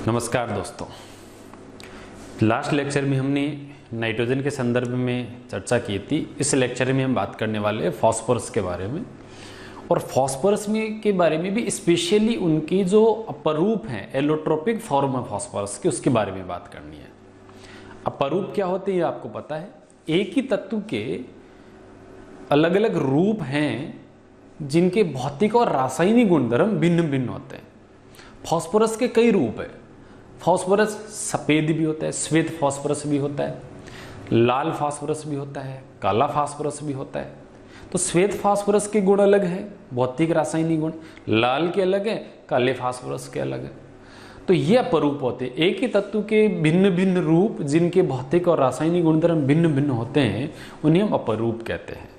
नमस्कार दोस्तों, last lecture में हमने नाइट्रोजन के संदर्भ में चर्चा की थी। इस लेक्चर में हम बात करने वाले हैं फास्फोरस के बारे में, और फास्फोरस में के बारे में भी स्पेशली उनकी जो अपरूप हैं एलोट्रोपिक फॉर्म है फास्फोरस की, उसके बारे में बात करनी है। अपरूप क्या होते हैं ये आपको पता है। एक ही तत्व के अलग अलग रूप हैं जिनके भौतिक और रासायनिक गुणधर्म भिन्न भिन्न होते हैं। फास्फोरस के कई रूप है। फास्फोरस सफ़ेद भी होता है, श्वेत फास्फोरस भी होता है, लाल फास्फोरस भी होता है, काला फास्फोरस भी होता है। तो श्वेत फास्फोरस के गुण अलग हैं, भौतिक रासायनिक गुण। लाल के अलग है, काले फास्फोरस के अलग है। तो ये अपरूप होते हैं। एक ही तत्व के भिन्न भिन्न रूप जिनके भौतिक और रासायनिक गुणधर्म भिन्न भिन्न होते हैं, उन्हें हम अपरूप कहते हैं।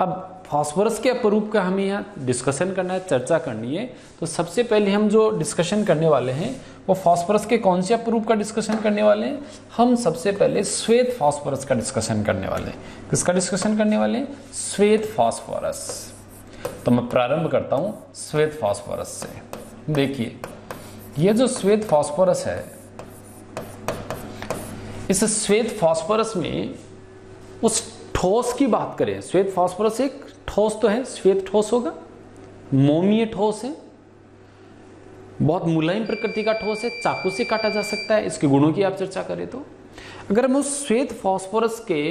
अब फास्फोरस के अपरूप का हमें यहाँ डिस्कशन करना है, चर्चा करनी है। तो सबसे पहले हम जो डिस्कशन करने वाले हैं वो फास्फोरस के कौन से अपरूप का डिस्कशन करने वाले हैं। हम सबसे पहले श्वेत फास्फोरस का डिस्कशन करने वाले हैं। किसका डिस्कशन करने वाले हैं? श्वेत फास्फोरस। तो मैं प्रारंभ करता हूँ श्वेत फास्फोरस से। देखिए, ये जो श्वेत फास्फोरस है, इस श्वेत फास्फोरस में उस ठोस की बात करें, श्वेत फास्फोरस एक ठोस तो है, श्वेत ठोस होगा, मोमीय ठोस है, बहुत मुलायम प्रकृति का ठोस है, चाकू से काटा जा सकता है। इसके गुणों की आप चर्चा करें तो अगर मैं उस श्वेत फास्फोरस के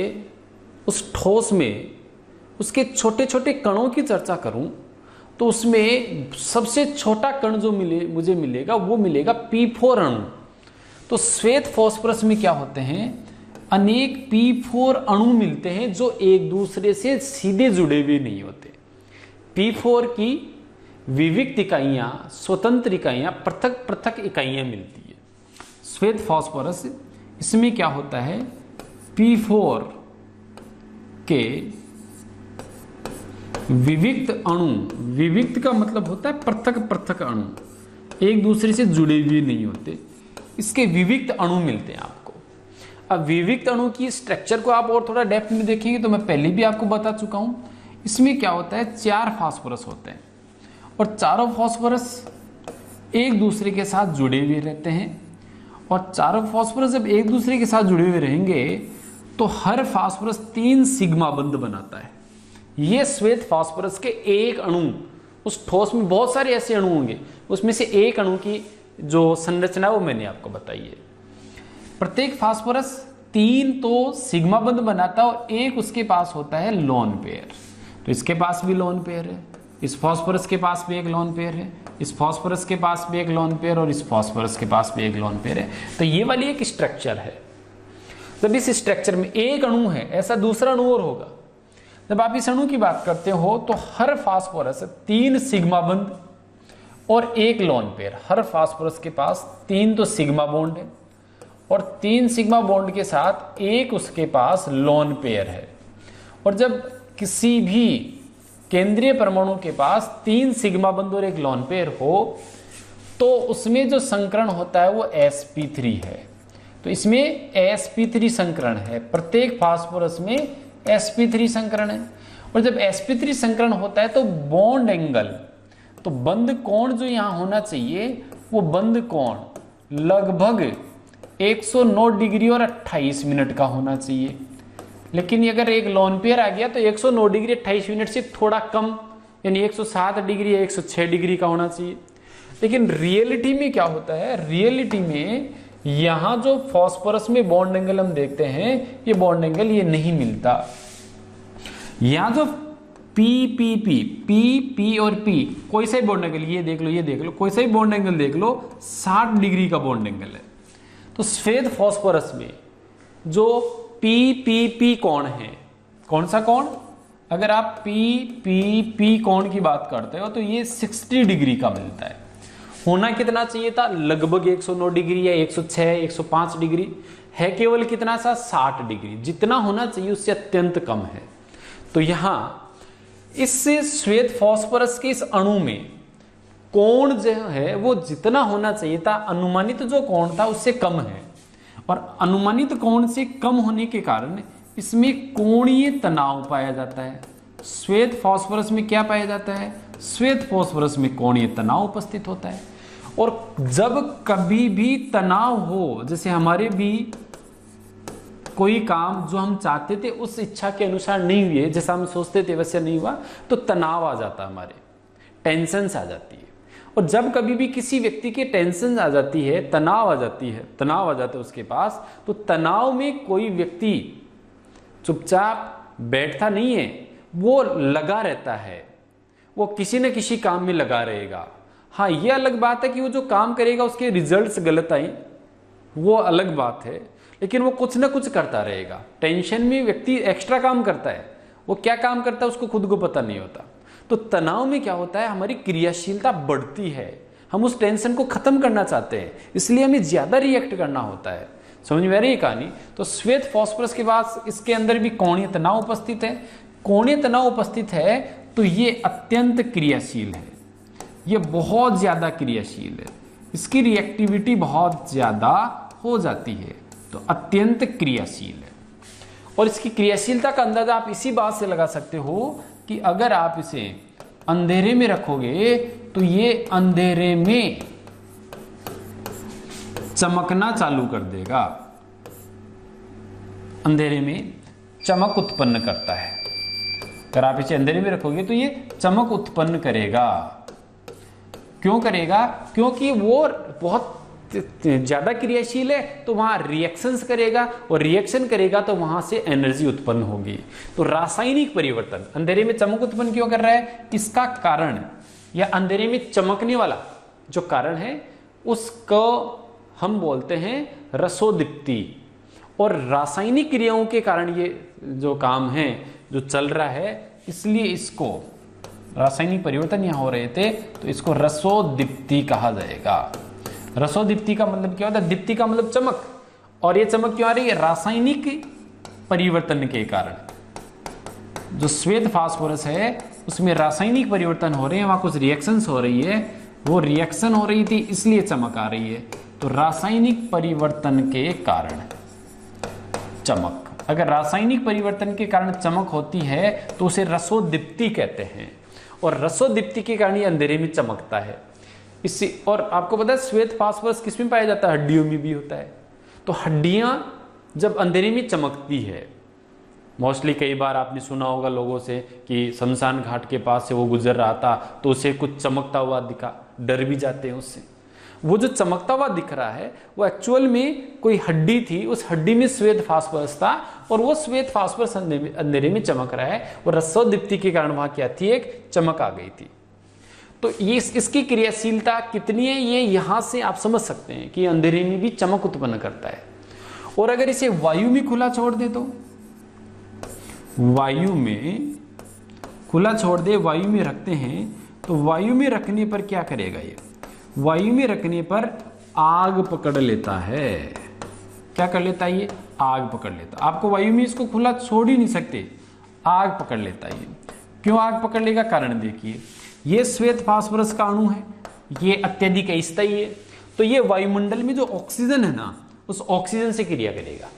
उस ठोस में उसके छोटे छोटे कणों की चर्चा करूं तो उसमें सबसे छोटा कण जो मुझे मिलेगा वो मिलेगा P4 अणु। तो श्वेत फास्फोरस में क्या होते हैं? अनेक P4 अणु मिलते हैं जो एक दूसरे से सीधे जुड़े हुए नहीं होते। P4 की विविक्त इकाइयां, स्वतंत्र इकाइयां, पृथक पृथक इकाइयां मिलती है। श्वेत फास्फोरस इसमें क्या होता है? P4 के विविक्त अणु, विविक्त का मतलब होता है पृथक पृथक अणु, एक दूसरे से जुड़े हुए नहीं होते, इसके विविक्त अणु मिलते हैं आपको। अब विविक्त अणु की स्ट्रक्चर को आप और थोड़ा डेप्थ में देखेंगे तो मैं पहले भी आपको बता चुका हूं। इसमें क्या होता है? 4 फास्फोरस होते हैं और चारों फास्फोरस एक दूसरे के साथ जुड़े हुए रहते हैं। और चारों फास्फोरस जब एक दूसरे के साथ जुड़े हुए रहेंगे तो हर फास्फोरस 3 सिग्मा बंध बनाता है। ये श्वेत फास्फोरस के एक अणु, उस ठोस में बहुत सारे ऐसे अणु होंगे, उसमें से एक अणु की जो संरचना वो मैंने आपको बताई है। प्रत्येक फास्फोरस 3 तो सिग्मा बंध बनाता है और एक उसके पास होता है लोन पेयर। तो इसके पास भी लोन पेयर है, इस फास्फोरस के पास भी एक लोन पेयर है, इस फास्फोरस के पास भी एक लोन पेयर और इस फास्फोरस के पास भी एक लोन पेयर है। तो ये वाली एक स्ट्रक्चर है। जब इस स्ट्रक्चर में एक अणु है, ऐसा दूसरा अणु और होगा। जब आप इस अणु की बात करते हो तो हर फास्फोरस 3 सिग्मा बंध और एक लोन पेयर। हर फास्फोरस के पास 3 तो सिग्मा बॉन्ड है और 3 सिग्मा बॉन्ड के साथ एक उसके पास लोन पेयर है। और जब किसी भी केंद्रीय परमाणु के पास 3 सिग्मा बंध और एक लोन पेयर हो तो उसमें जो संकरण होता है वो sp3 है। तो इसमें sp3 संकरण है, प्रत्येक फास्फोरस में sp3 संकरण है। और जब sp3 संकरण होता है तो बॉन्ड एंगल, तो बंध कोण जो यहां होना चाहिए वो बंध कोण लगभग 109 डिग्री और 28 मिनट का होना चाहिए। लेकिन अगर एक लोन पेयर आ गया तो 109 डिग्री 28 मिनट से थोड़ा कम, यानी 107 डिग्री या 106 डिग्री का होना चाहिए। लेकिन रियलिटी में क्या होता है? रियलिटी में यहां जो फास्फोरस में बॉन्ड एंगल हम देखते हैं, ये बॉन्ड एंगल ये नहीं मिलता। यहां जो P और P, कोई सा भी बॉन्ड एंगल, ये देख लो, कोई सा भी बॉन्ड एंगल देख लो, 60 डिग्री का बॉन्ड एंगल है। तो श्वेत फास्फोरस में जो P कोण है, कौन सा कोण? अगर आप P कोण की बात करते हो तो ये 60 डिग्री का मिलता है। होना कितना चाहिए था? लगभग 109 डिग्री या 106, 105 डिग्री है, केवल कितना सा? 60 डिग्री। जितना होना चाहिए उससे अत्यंत कम है। तो यहां इस श्वेत फास्फोरस के इस अणु में कोण जो है वो जितना होना चाहिए था, अनुमानित जो कोण था उससे कम है। और अनुमानित कोण से कम होने के कारण इसमें कोणीय तनाव पाया जाता है। श्वेत फास्फोरस में क्या पाया जाता है? श्वेत फास्फोरस में कोणीय तनाव उपस्थित होता है। और जब कभी भी तनाव हो, जैसे हमारे भी कोई काम जो हम चाहते थे उस इच्छा के अनुसार नहीं हुए, जैसा हम सोचते थे वैसे नहीं हुआ, तो तनाव आ जाता, हमारे टेंशन आ जाती है। और जब कभी भी किसी व्यक्ति के टेंशन आ जाती है, तनाव आ जाती है, तनाव आ जाता है उसके पास, तो तनाव में कोई व्यक्ति चुपचाप बैठता नहीं है, वो लगा रहता है, वो किसी न किसी काम में लगा रहेगा। हाँ, ये अलग बात है कि वो जो काम करेगा उसके रिजल्ट्स गलत आए, वो अलग बात है, लेकिन वो कुछ ना कुछ करता रहेगा। टेंशन में व्यक्ति एक्स्ट्रा काम करता है, वो क्या काम करता है उसको खुद को पता नहीं होता। तो तनाव में क्या होता है, हमारी क्रियाशीलता बढ़ती है, हम उस टेंशन को खत्म करना चाहते हैं, इसलिए हमें ज्यादा रिएक्ट करना होता है। समझ में आ रही है कहानी? तो श्वेत फास्फोरस के बाद इसके अंदर भी कोणीय तनाव उपस्थित है। कोणीय तनाव उपस्थित है तो ये अत्यंत क्रियाशील है, ये बहुत ज्यादा क्रियाशील है, इसकी रिएक्टिविटी बहुत ज्यादा हो जाती है, तो अत्यंत क्रियाशील है। और इसकी क्रियाशीलता का अंदाजा आप इसी बात से लगा सकते हो कि अगर आप इसे अंधेरे में रखोगे तो ये अंधेरे में चमकना चालू कर देगा, अंधेरे में चमक उत्पन्न करता है। अगर आप इसे अंधेरे में रखोगे तो ये चमक उत्पन्न करेगा। क्यों करेगा? क्योंकि वो बहुत ज्यादा क्रियाशील है, तो वहां रिएक्शंस करेगा, और रिएक्शन करेगा तो वहां से एनर्जी उत्पन्न होगी। तो रासायनिक परिवर्तन अंधेरे में चमक उत्पन्न क्यों कर रहा है, इसका कारण, या अंधेरे में चमकने वाला जो कारण है उसको हम बोलते हैं रसोदीप्ति। और रासायनिक क्रियाओं के कारण ये जो काम है जो चल रहा है, इसलिए इसको रासायनिक परिवर्तन यहां हो रहे थे, तो इसको रसोदीप्ति कहा जाएगा। रसोदीप्ति का मतलब क्या होता है? दीप्ति का मतलब चमक, और ये चमक क्यों आ रही है? रासायनिक परिवर्तन के कारण। जो श्वेत फास्फोरस है उसमें रासायनिक परिवर्तन हो रहे हैं, वहां कुछ रिएक्शंस हो रही है, वो रिएक्शन हो रही थी इसलिए चमक आ रही है। तो रासायनिक परिवर्तन के कारण चमक, अगर रासायनिक परिवर्तन के कारण चमक होती है तो उसे रसोदीप्ति कहते हैं, और रसोदीप्ति के कारण ये अंधेरे में चमकता है। इससे, और आपको पता है श्वेत फास्फोरस किस में पाया जाता है? हड्डियों में भी होता है। तो हड्डियां जब अंधेरे में चमकती है, मोस्टली कई बार आपने सुना होगा लोगों से कि शमशान घाट के पास से वो गुजर रहा था तो उसे कुछ चमकता हुआ दिखा, डर भी जाते हैं उससे। वो जो चमकता हुआ दिख रहा है वो एक्चुअल में कोई हड्डी थी, उस हड्डी में श्वेत फास्फोरस था, और वो श्वेत फास्फोरस अंधेरे में चमक रहा है, और रसोदीप्ति के कारण वहां क्या थी? एक चमक आ गई थी। तो ये इसकी क्रियाशीलता कितनी है ये यहां से आप समझ सकते हैं कि अंधेरे में भी चमक उत्पन्न करता है। और अगर इसे वायु में खुला छोड़ दे, तो वायु में खुला छोड़ दे, वायु में रखते हैं, तो वायु में रखने पर क्या करेगा? ये वायु में रखने पर आग पकड़ लेता है। क्या कर लेता है? ये आग पकड़ लेता। आपको वायु में इसको खुला छोड़ ही नहीं सकते, आग पकड़ लेता है। क्यों आग पकड़ लेगा? कारण देखिए, ये श्वेत फास्फोरस का अणु है, ये अत्यधिक स्थायी है, तो ये वायुमंडल में जो ऑक्सीजन है ना, उस ऑक्सीजन से क्रिया करेगा,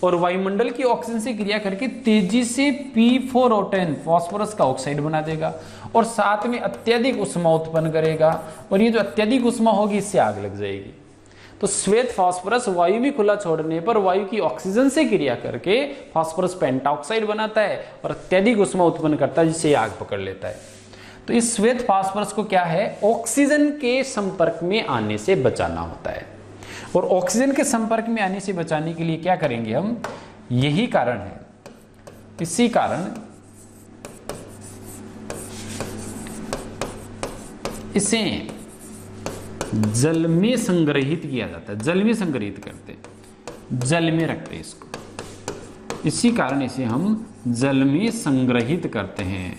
और वायुमंडल की ऑक्सीजन से क्रिया करके तेजी से P4O10 फास्फोरस का ऑक्साइड बना देगा, और साथ में अत्यधिक ऊष्मा उत्पन्न करेगा, और ये जो अत्यधिक ऊष्मा होगी इससे आग लग जाएगी। तो श्वेत फास्फोरस वायु में खुला छोड़ने पर वायु की ऑक्सीजन से क्रिया करके फास्फोरस पेंटाऑक्साइड बनाता है और अत्यधिक ऊष्मा उत्पन्न करता है, जिससे आग पकड़ लेता है। तो इस श्वेत फास्फोरस को क्या है? ऑक्सीजन के संपर्क में आने से बचाना होता है, और ऑक्सीजन के संपर्क में आने से बचाने के लिए क्या करेंगे हम? यही कारण है, इसी कारण इसे जल में संग्रहित किया जाता है। जल में संग्रहित करते, जल में रखते इसको, इसी कारण इसे हम जल में संग्रहित करते हैं,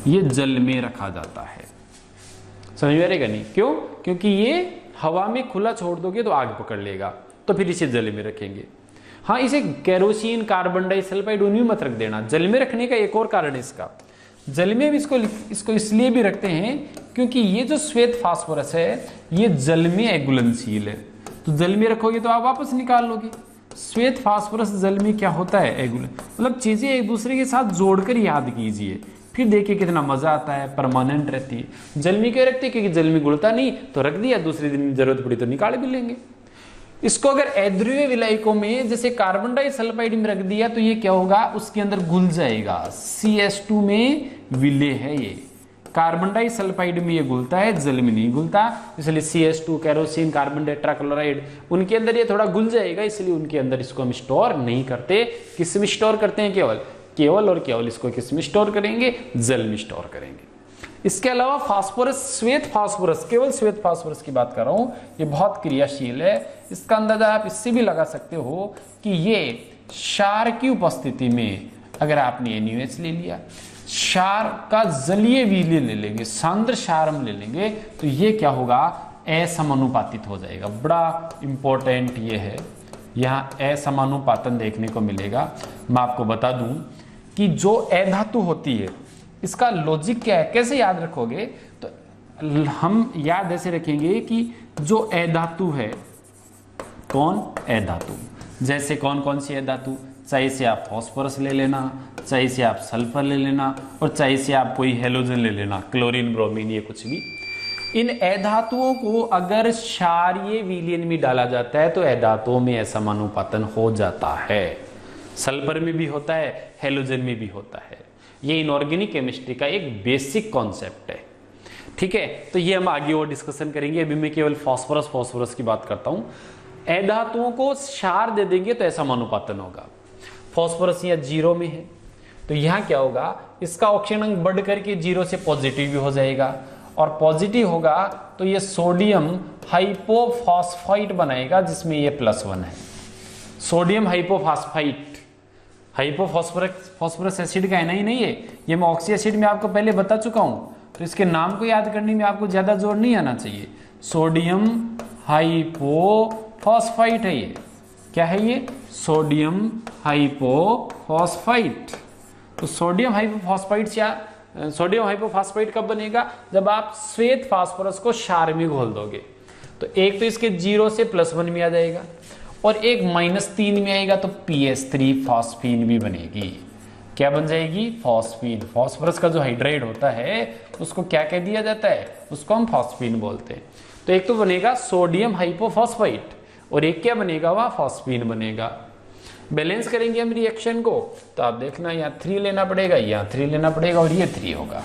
ये जल में रखा जाता है। समझ में आएगा? नहीं क्यों? क्योंकि ये हवा में खुला छोड़ दोगे तो आग पकड़ लेगा, तो फिर इसे जल में रखेंगे। हाँ, इसे केरोसिन, कार्बन डाइसल्फाइड उनमें मत रख देना। जल में रखने का एक और कारण है इसका, जल में भी इसको इसलिए भी रखते हैं क्योंकि ये जो श्वेत फास्फोरस है ये जल में घुलनशील है, तो जल में रखोगे तो आप वापस निकाल लोगे। श्वेत फास्फोरस जल में क्या होता है? मतलब चीजें एक दूसरे के साथ जोड़कर याद कीजिए, फिर देखिए कितना मजा आता है, परमानेंट रहती है। जल में क्यों रखते हैं? क्योंकि जल में घुलता नहीं, तो रख दिया, दूसरे दिन जरूरत पड़ी तो निकाल भी लेंगे। इसको अगर अध्रुवीय विलायकों में जैसे कार्बन डाइसल्फाइड में रख दिया तो ये क्या होगा, उसके अंदर घुल जाएगा। CH2 में विलय है, ये कार्बन डाइसल्फाइड में ये घुलता है, जल में नहीं घुलता, इसलिए CH2 कैरोसिन कार्बन टेट्राक्लोराइड उनके अंदर ये थोड़ा घुल जाएगा, इसलिए उनके अंदर इसको हम स्टोर नहीं करते। किस में स्टोर करते हैं? केवल और केवल इसको किस में स्टोर करेंगे? जल में स्टोर करेंगे। इसके अलावा फास्फोरस, श्वेत फास्फोरस, केवल श्वेत फास्फोरस की बात कर रहा हूं, ये बहुत क्रियाशील है। इसका अंदाजा आप इससे भी लगा सकते हो कि ये क्षार की उपस्थिति में, अगर आपने NaOH ले लिया, क्षार का जलीय विलय ले लेंगे, सांद्र क्षार हम ले लेंगे, तो ये क्या होगा, असमानुपातित हो जाएगा। बड़ा इंपॉर्टेंट ये है, यहाँ असमानुपातन देखने को मिलेगा। मैं आपको बता दूं कि जो अधातु होती है, इसका लॉजिक क्या है, कैसे याद रखोगे? तो हम याद ऐसे रखेंगे कि जो अधातु है, कौन? अधातु। जैसे कौन कौन सी अधातु? चाहे से आप फास्फोरस ले लेना, चाहे से आप सल्फर ले लेना, और चाहे से आप कोई हेलोजन ले लेना, क्लोरीन, ब्रोमीन, ये कुछ भी। इन अधातुओं को अगर क्षारीय विलयन में डाला जाता है तो अधातुओं में असमानुपातन हो जाता है। सल्फर में भी होता है, हेलोजन में भी होता है। ये इनऑर्गेनिक केमिस्ट्री का एक बेसिक कॉन्सेप्ट है, ठीक है। तो ये हम आगे और डिस्कशन करेंगे। अभी मैं केवल फास्फोरस की बात करता हूं। अधातुओं को क्षार दे देंगे तो असमानुपातन होगा। फास्फोरस यहाँ 0 में है, तो यहाँ क्या होगा, इसका ऑक्सीजन अंक बढ़ करके 0 से पॉजिटिव भी हो जाएगा, और पॉजिटिव होगा तो ये सोडियम हाइपोफॉस्फाइट बनाएगा, जिसमें ये +1 है। सोडियम हाइपोफॉस्फाइट, हाइपोफॉस्फोरस एसिड का है ना ही नहीं है, ये मैं ऑक्सी एसिड में आपको पहले बता चुका हूं, तो इसके नाम को याद करने में आपको ज्यादा जोर नहीं आना चाहिए। सोडियम हाइपोफॉस्फाइट है ये, क्या है ये? Sodium hypophosphite. तो सोडियम हाइपोफॉस्फाइट कब बनेगा? जब आप श्वेत फास्फोरस को क्षार में घोल दोगे, तो एक तो इसके 0 से +1 में आ जाएगा, और एक -3 में आएगा, तो PS3 फॉस्फीन भी बनेगी। क्या बन जाएगी? फॉस्फीन। फास्फोरस का जो हाइड्राइड होता है उसको क्या कह दिया जाता है? उसको हम फॉस्फीन बोलते हैं। तो एक तो बनेगा सोडियम हाइपोफॉस्फाइट, और एक क्या बनेगा? वह फॉस्फीन बनेगा। बैलेंस करेंगे हम रिएक्शन को, तो आप देखना यहाँ 3 लेना पड़ेगा, यहाँ 3 लेना पड़ेगा, और ये 3 होगा।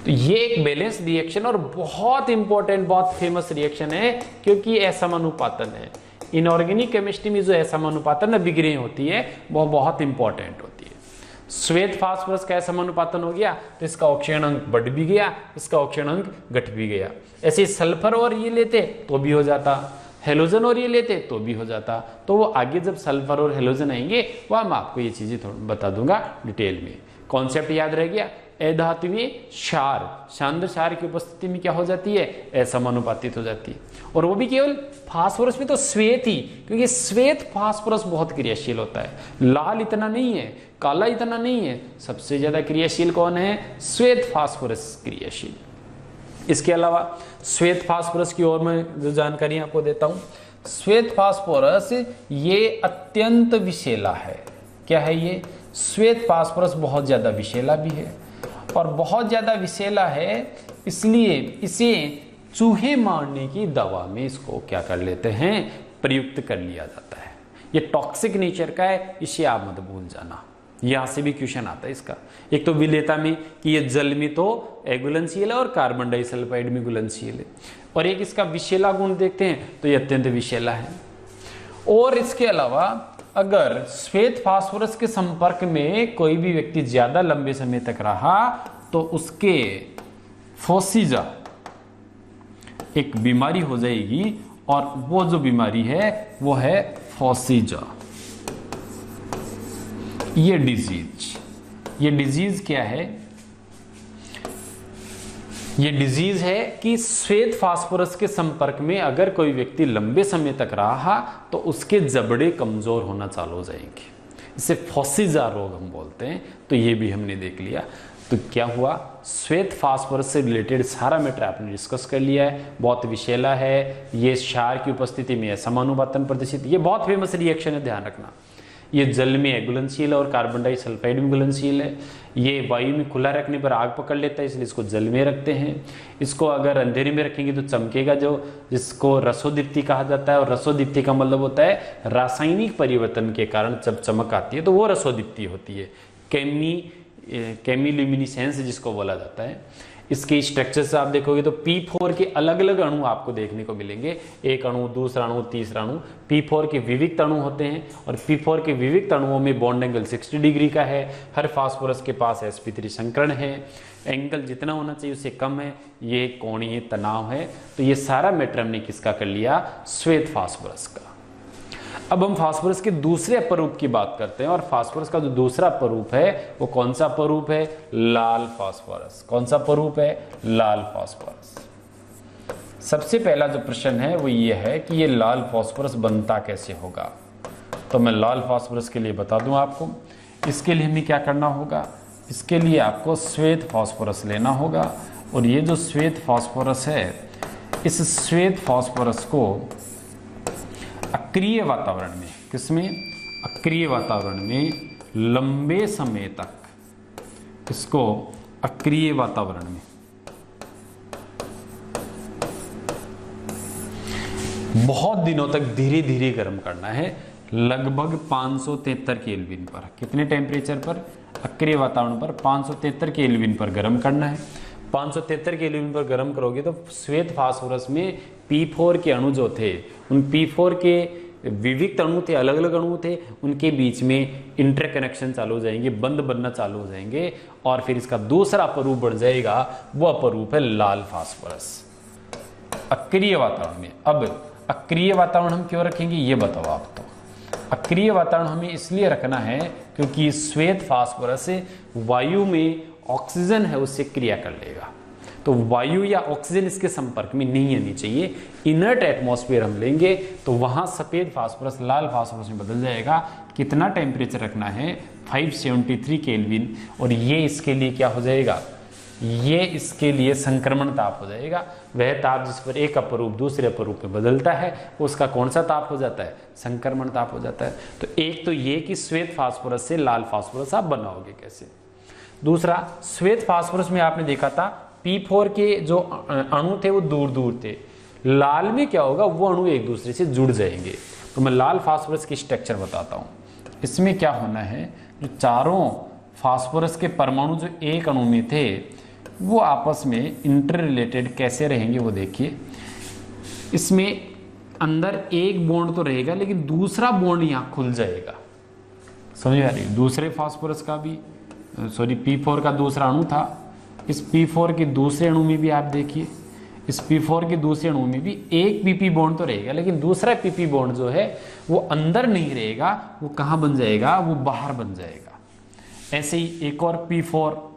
तो ये एक बैलेंस रिएक्शन और बहुत इंपॉर्टेंट, बहुत फेमस रिएक्शन है, क्योंकि असमानुपातन है। इनऑर्गेनिक केमिस्ट्री में जो असमानुपातन अभिक्रिया होती है वो बहुत इंपॉर्टेंट होती है। श्वेत फास्फोरस का असमानुपातन हो गया तो इसका ऑक्सीजन अंक बढ़ भी गया, इसका ऑक्सीजन अंक घट भी गया। ऐसे सल्फर और ये लेते तो भी हो जाता, हेलोजन और ये लेते तो भी हो जाता। तो वो आगे जब सल्फर और हेलोजन आएंगे वह मैं आपको ये चीजें बता दूंगा डिटेल में। कॉन्सेप्ट याद रह गया? अधातुवीय क्षार, सांद्र क्षार की उपस्थिति में क्या हो जाती है? असमानुपातित हो जाती है। और वो भी केवल फास्फोरस में तो श्वेत ही, क्योंकि श्वेत फास्फोरस बहुत क्रियाशील होता है। लाल इतना नहीं है, काला इतना नहीं है, सबसे ज्यादा क्रियाशील कौन है? श्वेत फास्फोरस क्रियाशील। इसके अलावा श्वेत फास्फोरस की ओर मैं जो जानकारी आपको देता हूं, श्वेत फास्फोरस ये अत्यंत विषैला है। क्या है ये? श्वेत फास्फोरस बहुत ज्यादा विषैला भी है, और बहुत ज्यादा विषैला है इसलिए इसे चूहे मारने की दवा में इसको क्या कर लेते हैं? प्रयुक्त कर लिया जाता है। ये टॉक्सिक नेचर का है, इसे आप मत भूल जाना, यहां से भी क्वेश्चन आता है इसका। एक तो विलेयता में कि ये जल में तो अघुलनशील है और कार्बन डाइसल्फाइड में घुलनशील है, और एक इसका विषैला गुण देखते हैं तो ये अत्यंत विषैला है। और इसके अलावा अगर श्वेत फास्फोरस के संपर्क में कोई भी व्यक्ति ज्यादा लंबे समय तक रहा तो उसके फोसीजा एक बीमारी हो जाएगी, और वो जो बीमारी है वो है फोसीजा। ये डिजीज क्या है? ये डिजीज है कि श्वेत फास्फोरस के संपर्क में अगर कोई व्यक्ति लंबे समय तक रहा तो उसके जबड़े कमजोर होना चालू हो जाएंगे। इसे फोसीजा रोग हम बोलते हैं। तो ये भी हमने देख लिया। तो क्या हुआ? श्वेत फास्फोरस से रिलेटेड सारा मैटर आपने डिस्कस कर लिया है। बहुत विषैला है, ये क्षार की उपस्थिति में असमानुपातन प्रदर्शित, ये बहुत फेमस रिएक्शन है, ध्यान रखना। ये जल में घुलनशील है और कार्बन डाइसल्फाइड में घुलनशील है। ये वायु में खुला रखने पर आग पकड़ लेता है, इसलिए इसको जल में रखते हैं। इसको अगर अंधेरे में रखेंगे तो चमकेगा, जिसको रसोदीप्ति कहा जाता है। और रसोदीप्ति का मतलब होता है रासायनिक परिवर्तन के कारण जब चमक आती है तो वो रसोदीप्ति होती है। केमिल्यूमिनेसेंस जिसको बोला जाता है। इसके स्ट्रक्चर से आप देखोगे तो P4 के अलग अलग अणु आपको देखने को मिलेंगे, एक अणु, दूसरा अणु, तीसरा अणु। P4 के विविक्त अणु होते हैं और P4 के विविक्त अणुओं में बॉन्ड एंगल 60 डिग्री का है। हर फास्फोरस के पास sp3 संकरण है, एंगल जितना होना चाहिए उससे कम है, ये कोणीय तनाव है। तो ये सारा मैटर हमने किसका कर लिया, श्वेत फास्फोरस का। अब हम फास्फोरस के दूसरे अपरूप की बात करते हैं और फास्फोरस का जो दूसरा अपरूप है वो कौन सा अपरूप है, लाल फास्फोरस। कौन सा अपरूप है, लाल फास्फोरस। सबसे पहला जो प्रश्न है वो ये है कि ये लाल फास्फोरस बनता कैसे होगा। तो मैं लाल फास्फोरस के लिए बता दूं आपको। इसके लिए हमें क्या करना होगा, इसके लिए आपको श्वेत फास्फोरस लेना होगा। और ये जो श्वेत फास्फोरस है, इस श्वेत फास्फोरस को अक्रिय वातावरण में, किसमें, अक्रिय वातावरण में लंबे समय तक, इसको अक्रिय वातावरण में बहुत दिनों तक धीरे धीरे गर्म करना है, लगभग 573 केल्विन पर। कितने टेम्परेचर पर, अक्रिय वातावरण पर 573 केल्विन पर गर्म करना है। 573 केल्विन पर गर्म करोगे तो श्वेत फास्फोरस में P4 के अणु जो थे, उन P4 के विविक्त अणु थे, अलग अलग अणु थे, उनके बीच में इंटरकनेक्शन चालू हो जाएंगे, बंध बनना चालू हो जाएंगे और फिर इसका दूसरा अपरूप बन जाएगा। वो अपरूप है लाल फास्फोरस अक्रिय वातावरण में। अब अक्रिय वातावरण हम क्यों रखेंगे ये बताओ आप। तो अक्रिय वातावरण हमें इसलिए रखना है क्योंकि श्वेत फास्फोरस वायु में ऑक्सीजन है उससे क्रिया कर लेगा, तो वायु या ऑक्सीजन इसके संपर्क में नहीं आनी चाहिए। इनर्ट एटमॉस्फेयर हम लेंगे तो वहां सफेद फास्फोरस लाल फास्फोरस में बदल जाएगा। कितना टेम्परेचर रखना है, 573 केल्विन। और ये इसके लिए क्या हो जाएगा, ये इसके लिए संक्रमण ताप हो जाएगा। वह ताप जिस पर एक अपरूप दूसरे अपरूप में बदलता है उसका कौन सा ताप हो जाता है, संक्रमण ताप हो जाता है। तो एक तो ये कि श्वेत फास्फोरस से लाल फास्फोरस आप बनाओगे कैसे। दूसरा, श्वेत फास्फोरस में आपने देखा था P4 के जो अणु थे वो दूर दूर थे, लाल में क्या होगा, वो अणु एक दूसरे से जुड़ जाएंगे। तो मैं लाल फास्फोरस की स्ट्रक्चर बताता हूँ। इसमें क्या होना है, जो चारों फास्फोरस के परमाणु जो एक अणु में थे वो आपस में इंटर रिलेटेड कैसे रहेंगे वो देखिए। इसमें अंदर एक बॉन्ड तो रहेगा लेकिन दूसरा बॉन्ड यहाँ खुल जाएगा, समझ आ रही है। दूसरे फास्फोरस का भी P4 का दूसरा अणु था, इस P4 के दूसरे अणु में भी आप देखिए, इस P4 के दूसरे अणु में भी एक PP बॉन्ड तो रहेगा लेकिन दूसरा PP बॉन्ड जो है वो अंदर नहीं रहेगा, वो कहाँ बन जाएगा, वो बाहर बन जाएगा। ऐसे ही एक और P4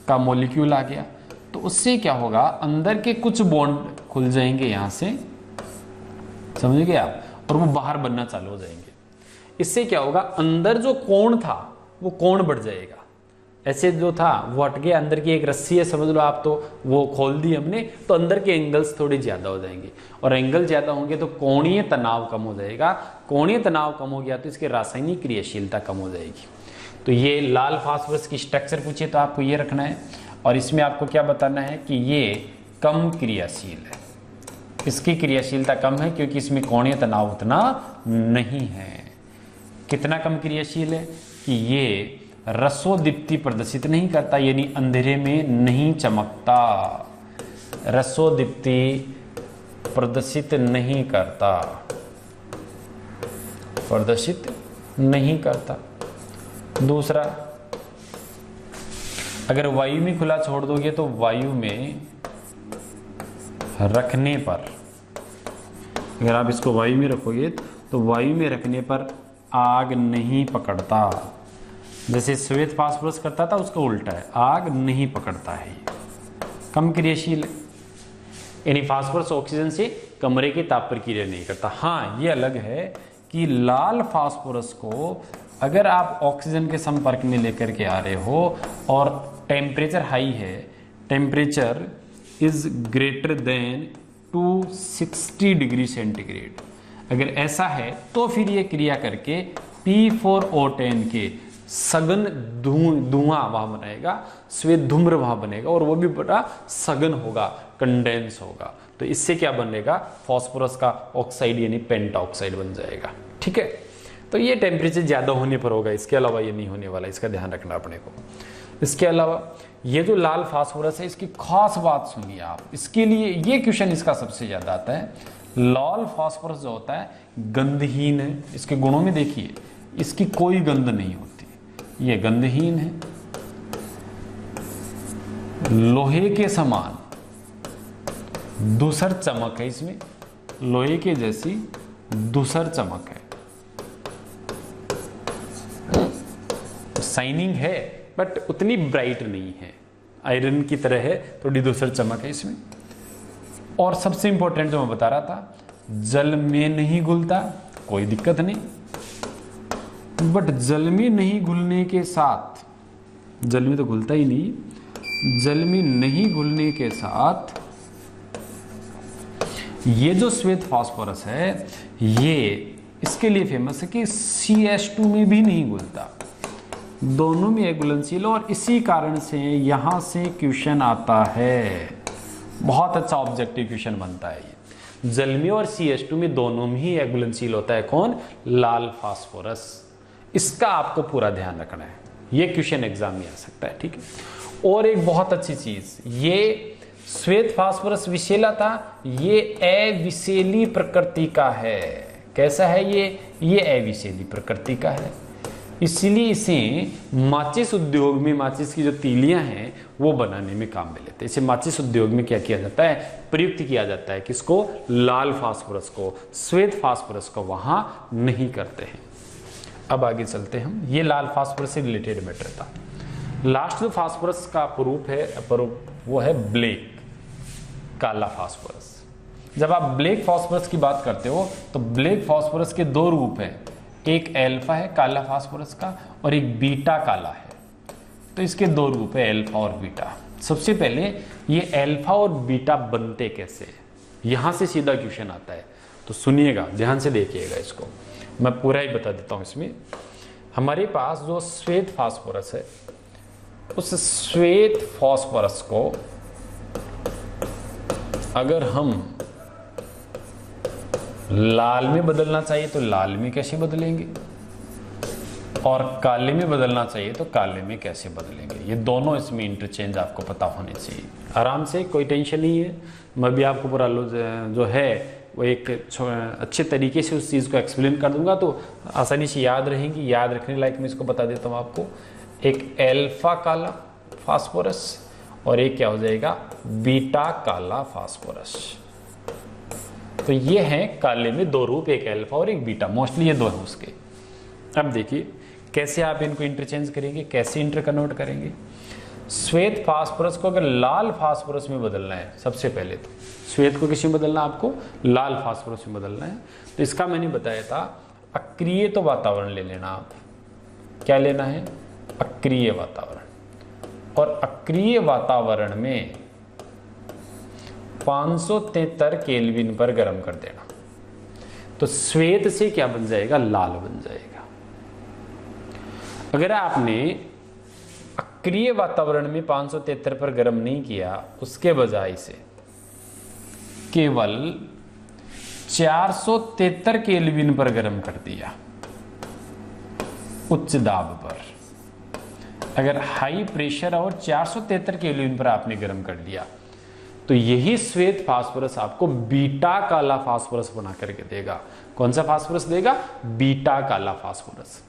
का मॉलिक्यूल आ गया तो उससे क्या होगा, अंदर के कुछ बॉन्ड खुल जाएंगे यहाँ से, समझ गए आप, और वो बाहर बनना चालू हो जाएंगे। इससे क्या होगा, अंदर जो कोण था वो कोण बढ़ जाएगा। ऐसे जो था वो हट गया, अंदर की एक रस्सी है समझ लो आप, तो वो खोल दी हमने, तो अंदर के एंगल्स थोड़े ज्यादा हो जाएंगे और एंगल ज्यादा होंगे तो कोणीय तनाव कम हो जाएगा। कोणीय तनाव कम हो गया तो इसकी रासायनिक क्रियाशीलता कम हो जाएगी। तो ये लाल फास्फोरस की स्ट्रक्चर पूछे तो आपको ये रखना है और इसमें आपको क्या बताना है कि ये कम क्रियाशील है, इसकी क्रियाशीलता कम है क्योंकि इसमें कोणीय तनाव उतना नहीं है। कितना कम क्रियाशील है कि ये रसोदीप्ति प्रदर्शित नहीं करता, यानी अंधेरे में नहीं चमकता, रसोदीप्ति प्रदर्शित नहीं करता, प्रदर्शित नहीं करता। दूसरा, अगर वायु में खुला छोड़ दोगे तो वायु में रखने पर, अगर आप इसको वायु में रखोगे तो वायु में रखने पर आग नहीं पकड़ता। जैसे श्वेत फास्फोरस करता था उसका उल्टा है, आग नहीं पकड़ता है, कम क्रियाशील है, यानी फास्फोरस ऑक्सीजन से कमरे के ताप पर क्रिया नहीं करता। हाँ, ये अलग है कि लाल फास्फोरस को अगर आप ऑक्सीजन के संपर्क में लेकर के आ रहे हो और टेम्परेचर हाई है, temperature is greater than 260 degree centigrade, अगर ऐसा है तो फिर ये क्रिया करके P4O10 के सघन धुआं वहां बनेगा, श्वेत धूम्र वहां बनेगा, और वो भी बड़ा सघन होगा, कंडेंस होगा। तो इससे क्या बनेगा, फास्फोरस का ऑक्साइड यानी पेंटाऑक्साइड बन जाएगा। ठीक है, तो ये टेम्परेचर ज्यादा होने पर होगा, इसके अलावा ये नहीं होने वाला, इसका ध्यान रखना अपने को। इसके अलावा ये जो लाल फास्फोरस है, इसकी खास बात सुनिए आप, इसके लिए ये क्वेश्चन इसका सबसे ज्यादा आता है। लाल फास्फोरस जो होता है गंधहीन है, इसके गुणों में देखिए इसकी कोई गंध नहीं होती, ये गंधहीन है, लोहे के समान धूसर चमक है, इसमें लोहे के जैसी धूसर चमक है, शाइनिंग है बट उतनी ब्राइट नहीं है, आयरन की तरह है, थोड़ी धूसर चमक है इसमें। और सबसे इंपॉर्टेंट जो मैं बता रहा था, जल में नहीं घुलता, कोई दिक्कत नहीं, बट जल में नहीं घुलने के साथ, जल में तो घुलता ही नहीं, जल में नहीं घुलने के साथ ये जो श्वेत फास्फोरस है, ये इसके लिए फेमस है कि CH2 में भी नहीं घुलता, दोनों में है घुलनशील, और इसी कारण से यहां से क्वेश्चन आता है, बहुत अच्छा ऑब्जेक्टिव क्वेश्चन बनता है ये। जल में और CH2 में दोनों में ही घुलनशील होता है कौन, लाल फास्फोरस। इसका आपको पूरा ध्यान रखना है, ये क्वेश्चन एग्जाम में आ सकता है। ठीक है, और एक बहुत अच्छी चीज, ये श्वेत फास्फोरस विषैला था, ये अविषैली प्रकृति का है। कैसा है ये अविषैली प्रकृति का है, इसलिए इसे माचिस उद्योग में, माचिस की जो तीलियां हैं वो बनाने में काम में लेते हैं। इसे माचिस उद्योग में क्या किया जाता है, प्रयुक्त किया जाता है, किसको, लाल फास्फोरस को, श्वेत फास्फोरस को वहां नहीं करते हैं। अब आगे चलते हैं हम, ये लाल फास्फोरस से रिलेटेड मैटर था। लास्ट जो फास्फोरस का अपरूप है, वो है ब्लैक, काला फास्फोरस। जब आप ब्लैक फास्फोरस की बात करते हो तो ब्लैक फास्फोरस के दो रूप हैं, एक अल्फा है काला फास्फोरस का, और एक बीटा काला है। तो इसके दो रूप है, अल्फा और बीटा। सबसे पहले ये अल्फा और बीटा बनते कैसे, यहां से सीधा क्वेश्चन आता है, तो सुनिएगा, ध्यान से देखिएगा, इसको मैं पूरा ही बता देता हूं। इसमें हमारे पास जो श्वेत फास्फोरस है, उस श्वेत फास्फोरस को अगर हम लाल में बदलना चाहिए तो लाल में कैसे बदलेंगे, और काले में बदलना चाहिए तो काले में कैसे बदलेंगे, ये दोनों इसमें इंटरचेंज आपको पता होने चाहिए। आराम से, कोई टेंशन नहीं है, मैं भी आपको पूरा जो है वो एक अच्छे तरीके से उस चीज़ को एक्सप्लेन कर दूंगा, तो आसानी से याद रहेंगी। याद रखने लायक मैं इसको बता देता हूँ आपको, एक अल्फा काला फास्फोरस और एक क्या हो जाएगा, बीटा काला फास्फोरस। तो ये हैं काले में दो रूप, एक अल्फा और एक बीटा, मोस्टली ये दो हैं उसके। अब देखिए कैसे आप इनको इंटरचेंज करेंगे, कैसे इंटर कन्वर्ट करेंगे। श्वेत फास्फोरस को अगर लाल फास्फोरस में बदलना है, सबसे पहले तो श्वेत को किस में बदलना है, आपको लाल फास्फोरस में बदलना है। तो इसका मैंने बताया था, अक्रिय तो वातावरण ले लेना आप, क्या लेना है, अक्रिय वातावरण, और अक्रिय वातावरण में 573 केल्विन पर गर्म कर देना, तो श्वेत से क्या बन जाएगा, लाल बन जाएगा। अगर आपने अक्रिय वातावरण में 573 पर गर्म नहीं किया, उसके बजाय से केवल 473 केल्विन पर गर्म कर दिया, उच्च दाब पर, अगर हाई प्रेशर और 473 केल्विन पर आपने गर्म कर दिया, तो यही श्वेत फास्फोरस आपको बीटा काला फास्फोरस बना करके देगा। कौन सा फास्फोरस देगा, बीटा काला फास्फोरस।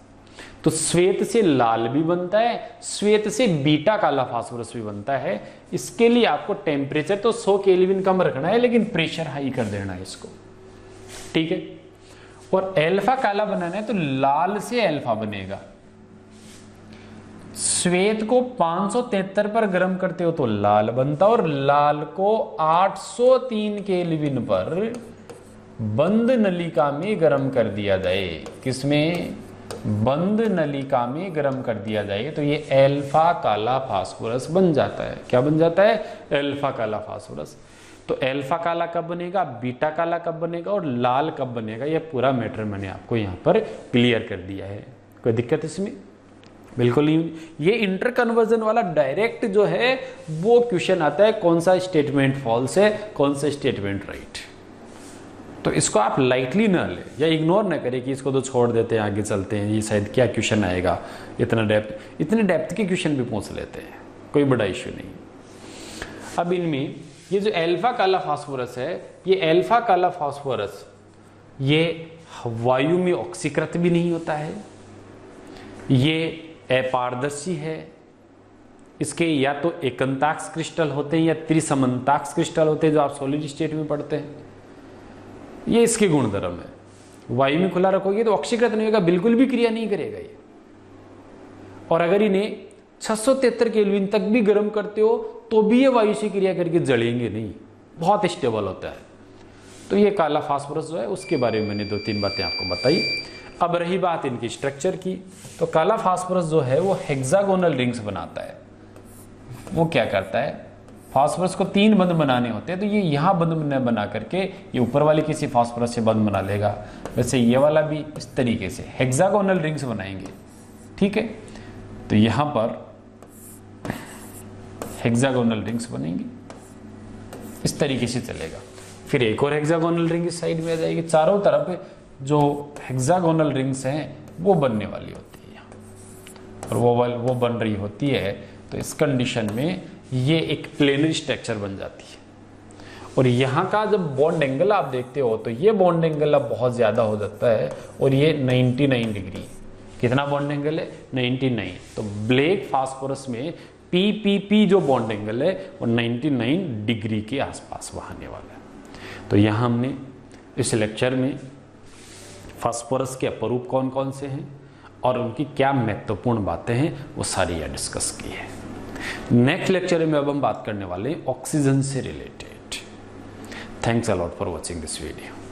तो श्वेत से लाल भी बनता है, श्वेत से बीटा काला फास्फोरस भी बनता है। इसके लिए आपको टेम्परेचर तो 100 केल्विन कम रखना है, लेकिन प्रेशर हाई कर देना है इसको, ठीक है। और अल्फा काला बनाना है तो लाल से अल्फा बनेगा। श्वेत को 573 पर गर्म करते हो तो लाल बनता, और लाल को 803 केल्विन पर बंद नलिका में गर्म कर दिया जाए। किसमें, बंद नलिका में गर्म कर दिया जाए, तो ये अल्फा काला फास्फोरस बन जाता है। क्या बन जाता है, अल्फा काला फास्फोरस। तो अल्फा काला कब बनेगा, बीटा काला कब बनेगा और लाल कब बनेगा, यह पूरा मैटर मैंने आपको यहाँ पर क्लियर कर दिया है। कोई दिक्कत इसमें? बिल्कुल नहीं। ये इंटर कन्वर्जन वाला डायरेक्ट जो है वो क्वेश्चन आता है, कौन सा स्टेटमेंट फॉल्स है, कौन सा स्टेटमेंट राइट। तो इसको आप लाइटली ना ले या इग्नोर ना करें कि इसको तो छोड़ देते हैं, आगे चलते हैं, ये शायद क्या क्वेश्चन आएगा, इतने डेप्थ के क्वेश्चन भी पूछ लेते हैं, कोई बड़ा इश्यू नहीं। अब इनमें ये जो अल्फा काला फास्फोरस है, ये अल्फा काला फास्फोरस ये वायु में ऑक्सीकृत भी नहीं होता है, ये अपारदर्शी है, इसके या तो एकंताक्ष क्रिस्टल होते हैं या त्रिसमन्ताक्ष क्रिस्टल होते हैं जो आप सॉलिड स्टेट में पढ़ते हैं। ये इसके गुणधर्म है। वायु में खुला रखोगे तो ऑक्सीकृत नहीं होगा, बिल्कुल भी क्रिया नहीं करेगा ये। और अगर इन्हें 673 केल्विन तक भी गर्म करते हो तो भी ये वायु से क्रिया करके जलेंगे नहीं, बहुत स्टेबल होता है। तो ये काला फास्फोरस जो है उसके बारे में मैंने 2-3 बातें आपको बताई। अब रही बात इनकी स्ट्रक्चर की, तो काला फास्फोरस जो है वो हेक्सागोनल रिंग्स बनाता है। वो क्या करता है, फास्फोरस को 3 बंध बनाने होते हैं, तो ये यहाँ बंध बना करके ये ऊपर वाले किसी फास्फोरस से बंध बना लेगा, वैसे ये वाला भी इस तरीके से हेक्सागोनल रिंग्स बनाएंगे। ठीक है, तो यहाँ पर हेक्सागोनल रिंग्स बनेंगी, इस तरीके से चलेगा। फिर एक और हेक्सागोनल रिंग इस साइड में आ जाएगी। चारों तरफ जो हेक्सागोनल रिंग्स हैं वो बनने वाली होती है यहाँ, और वो बन रही होती है। तो इस कंडीशन में ये एक प्लेनर स्ट्रक्चर बन जाती है। और यहाँ का जब बॉन्ड एंगल आप देखते हो तो ये बॉन्ड एंगल अब बहुत ज़्यादा हो जाता है, और ये 99 डिग्री। कितना बॉन्ड एंगल है? 99। तो ब्लैक फास्फोरस में PPP जो बॉन्ड एंगल है वो 99 डिग्री के आसपास वहाँ आने वाला है। तो यहाँ हमने इस लेक्चर में फास्फोरस के अपरूप कौन कौन से हैं और उनकी क्या महत्वपूर्ण बातें हैं वो सारी यहाँ डिस्कस की है। नेक्स्ट लेक्चर में अब हम बात करने वाले हैं ऑक्सीजन से related. Thanks a lot for watching this video.